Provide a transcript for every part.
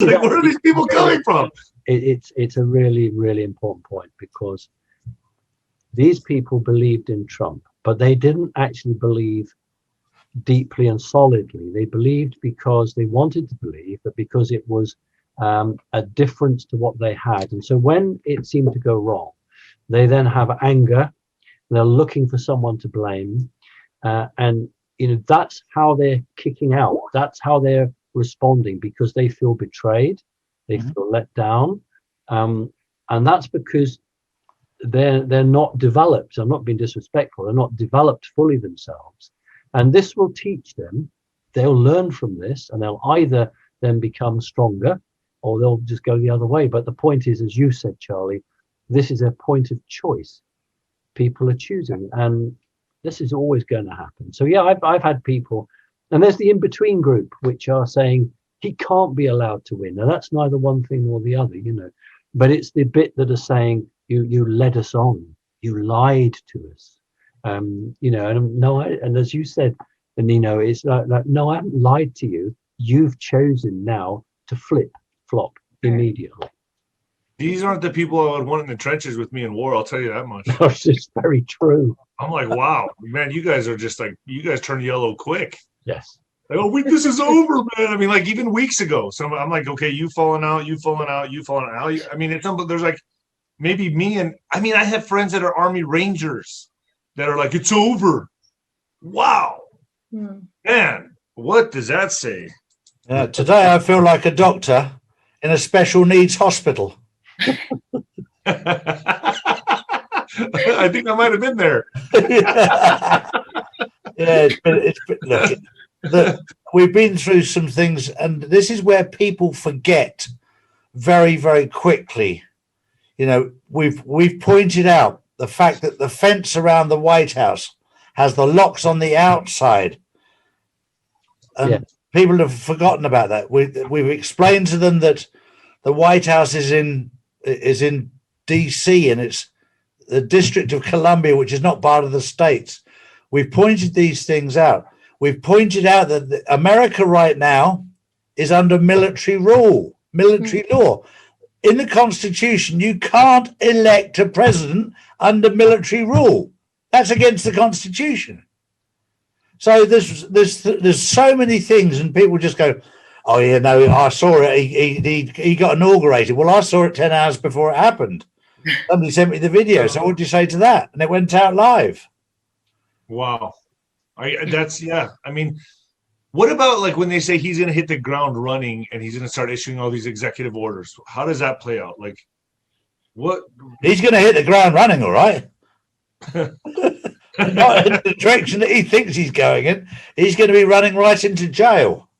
Like, where are these people coming from? It's a really, really important point, because these people believed in Trump, but they didn't actually believe deeply and solidly. They believed because they wanted to believe, but because it was a difference to what they had. And so when it seemed to go wrong, they then have anger. They're looking for someone to blame, and that's how they're kicking out. That's how they're responding, because they feel betrayed, they feel let down, and that's because they're not developed. I'm not being disrespectful. They're not developed fully themselves, and this will teach them. They'll learn from this, and they'll either then become stronger, or they'll just go the other way. But the point is, as you said, Charlie, this is a point of choice. People are choosing, and this is always going to happen. So yeah, I've had people, and there's the in-between group which are saying he can't be allowed to win. Now that's neither one thing or the other, but it's the bit that are saying you led us on, you lied to us, and no, and as you said, Nino, it's like no, I haven't lied to you. You've chosen now to flop immediately. These aren't the people I would want in the trenches with me in war, I'll tell you that much. That's just very true. I'm like, wow, man, you guys are just like, you guys turn yellow quick. Yes. Like, oh, this is over, man. I mean, like, even weeks ago, so I'm like, okay, you falling out, you falling out, you falling out. I mean, there's like maybe me, and I mean, I have friends that are Army Rangers that are like, it's over. Wow. Man, what does that say? Today I feel like a doctor in a special needs hospital. I think I might have been there. Yeah, look, we've been through some things, and this is where people forget very, very quickly. We've pointed out the fact that the fence around the White House has the locks on the outside, and people have forgotten about that. We've explained to them that the White House is in DC, and it's the District of Columbia, which is not part of the states. We've pointed these things out. We've pointed out that America right now is under military rule, military law. In the Constitution, you can't elect a president under military rule. That's against the Constitution. So there's so many things, and people just go, oh yeah, no, I saw it. He got inaugurated. Well, I saw it 10 hours before it happened. Somebody sent me the video. So what do you say to that? And it went out live. Wow. I mean, what about like when they say he's going to hit the ground running and he's going to start issuing all these executive orders? How does that play out? Like, what? He's going to hit the ground running, all right. Not in the direction that he thinks he's going in. He's going to be running right into jail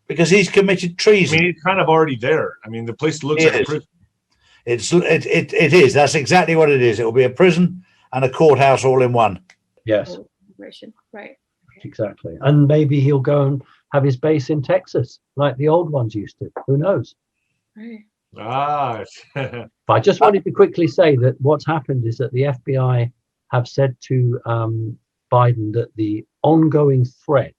because he's committed treason. I mean, he's kind of already there. I mean, the place looks like a prison. It is. That's exactly what it is. It will be a prison and a courthouse all in one. Yes. Right. Exactly. And maybe he'll go and have his base in Texas, like the old ones used to. Who knows? Right. But I just wanted to quickly say that what's happened is that the FBI have said to Biden that the ongoing threat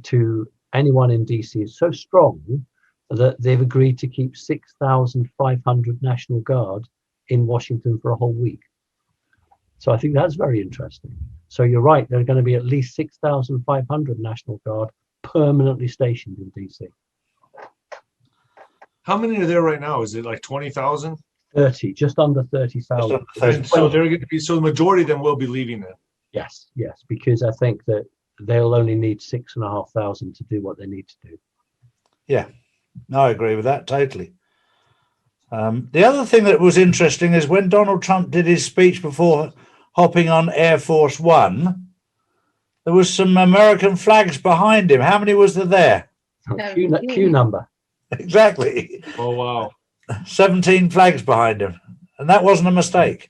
to anyone in DC is so strong that they've agreed to keep 6,500 National Guard in Washington for a whole week. So I think that's very interesting. So you're right, there are going to be at least 6,500 National Guard permanently stationed in DC. How many are there right now? Is it like 20,000? 30, just under 30,000. So they're going to be, so the majority of them will be leaving then. Yes, because I think that they'll only need 6,500 to do what they need to do. Yeah, no, I agree with that totally. The other thing that was interesting is when Donald Trump did his speech before hopping on Air Force One, there was some American flags behind him. How many was there? Q number. Exactly. Oh, wow. 17 flags behind him. And that wasn't a mistake.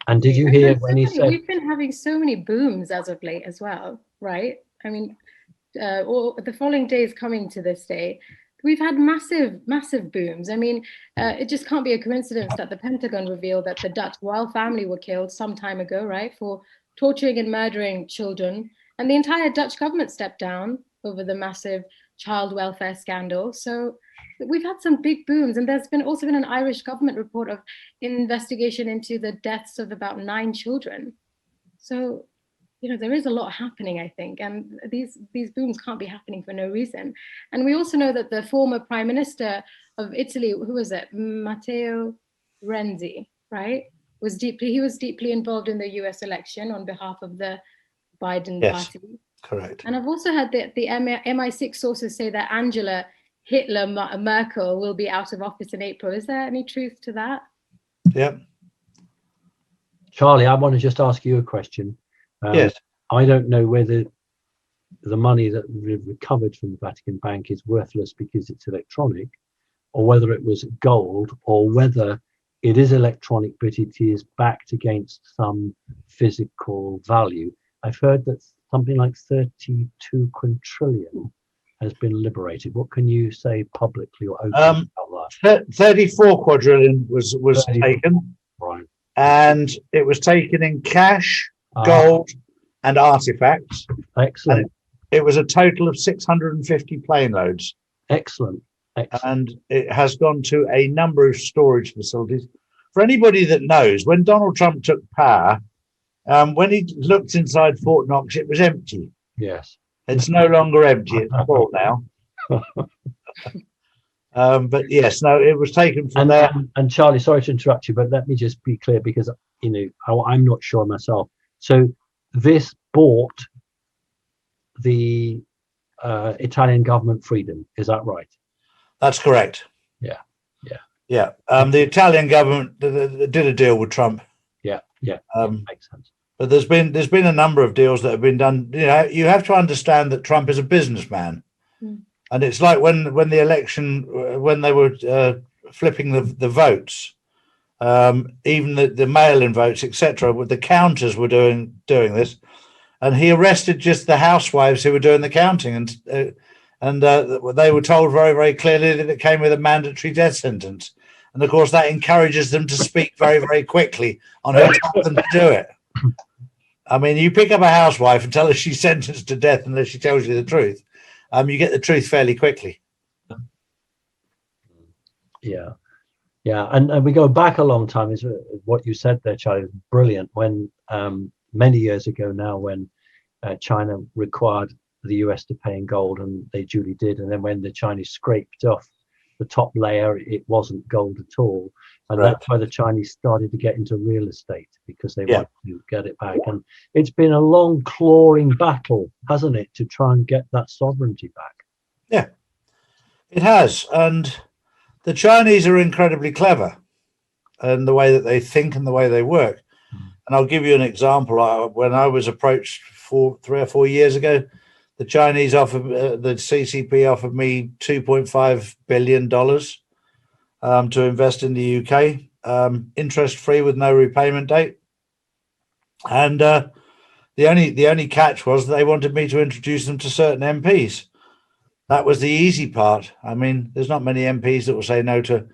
And did you hear when he said... We've been having so many booms as of late as well, right? I mean, or the following days coming to this day, we've had massive booms. I mean, it just can't be a coincidence that the Pentagon revealed that the Dutch royal family were killed some time ago, right, for torturing and murdering children. And the entire Dutch government stepped down over the massive child welfare scandal. So we've had some big booms, and there's also been an Irish government report of investigation into the deaths of about 9 children. So, there is a lot happening, I think, and these booms can't be happening for no reason. And we also know that the former Prime Minister of Italy, who was it, Matteo Renzi, right, was deeply involved in the US election on behalf of the Biden party. Correct. And I've also heard that the MI6 sources say that Angela Hitler Merkel will be out of office in April. Is there any truth to that? Yeah. Charlie, I want to just ask you a question. Yes. I don't know whether the money that we've recovered from the Vatican Bank is worthless because it's electronic, or whether it was gold, or whether it is electronic but it is backed against some physical value. I've heard that something like 32 quintillion has been liberated. What can you say publicly or openly about that? 34 quadrillion was 34. taken, Right. and it was taken in cash, gold, and artifacts. Excellent. And it was a total of 650 plane loads. Excellent. And it has gone to a number of storage facilities. For anybody that knows, when Donald Trump took power, when he looked inside Fort Knox, it was empty. Yes. It's no longer empty. It's full now. But yes, no, it was taken from there. And Charlie, sorry to interrupt you, but let me just be clear, because I'm not sure myself. So this bought the Italian government freedom. Is that right? That's correct. Yeah. The Italian government did a deal with Trump. Yeah. Makes sense. But there's been a number of deals that have been done. You have to understand that Trump is a businessman, and it's like when the election, when they were flipping the votes, even the mail-in votes, etc. The counters were doing this, and he arrested just the housewives who were doing the counting, and they were told very, very clearly that it came with a mandatory death sentence. And of course, that encourages them to speak very, very quickly on who told them to do it. I mean, you pick up a housewife and tell her she's sentenced to death unless she tells you the truth. You get the truth fairly quickly. Yeah. And we go back a long time. Is what you said there, Charlie, was brilliant. When many years ago now, when China required the US to pay in gold, and they duly did. And then when the Chinese scraped off the top layer, it wasn't gold at all. And that's why the Chinese started to get into real estate, because they wanted to get it back. And it's been a long clawing battle, hasn't it, to try and get that sovereignty back? Yeah, it has. And the Chinese are incredibly clever in the way that they think and the way they work. And I'll give you an example. When I was approached 3 or 4 years ago, the Chinese offered, the CCP offered me $2.5 billion to invest in the UK, interest-free with no repayment date. And the only catch was they wanted me to introduce them to certain MPs. That was the easy part. I mean, there's not many MPs that will say no to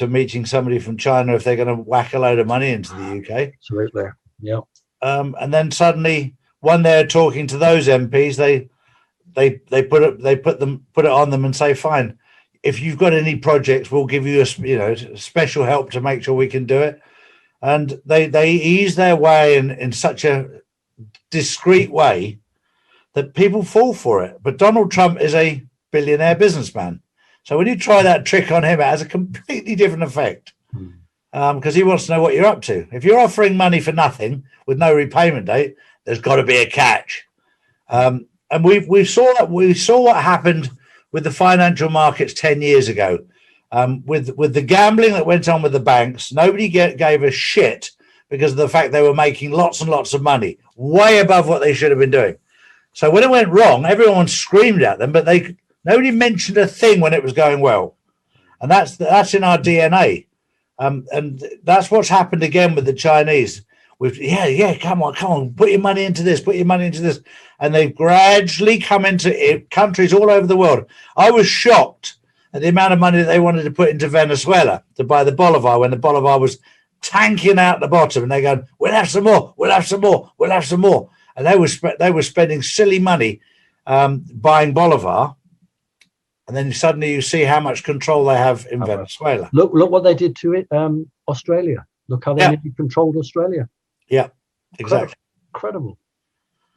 meeting somebody from China if they're going to whack a load of money into the UK. Absolutely. Yeah. And then suddenly, when they're talking to those MPs, they put it on them and say, fine, if you've got any projects, we'll give you special help to make sure we can do it. And they ease their way in such a discreet way that people fall for it. But Donald Trump is a billionaire businessman. So when you try that trick on him, it has a completely different effect, because he wants to know what you're up to. If you're offering money for nothing with no repayment date, there's got to be a catch. And we saw what happened with the financial markets 10 years ago. With the gambling that went on with the banks, nobody gave a shit because of the fact they were making lots and lots of money, way above what they should have been doing. So when it went wrong, everyone screamed at them, but nobody mentioned a thing when it was going well. And that's in our DNA. And that's what's happened again with the Chinese. Come on, put your money into this, and they've gradually come into countries all over the world. I was shocked at the amount of money that they wanted to put into Venezuela to buy the bolivar when the bolivar was tanking out the bottom, and they're going, we'll have some more, and they were spending silly money buying bolivar And then suddenly you see how much control they have in Venezuela. Look what they did to it, Australia. Look how they nearly controlled Australia. Yeah, exactly. Incredible.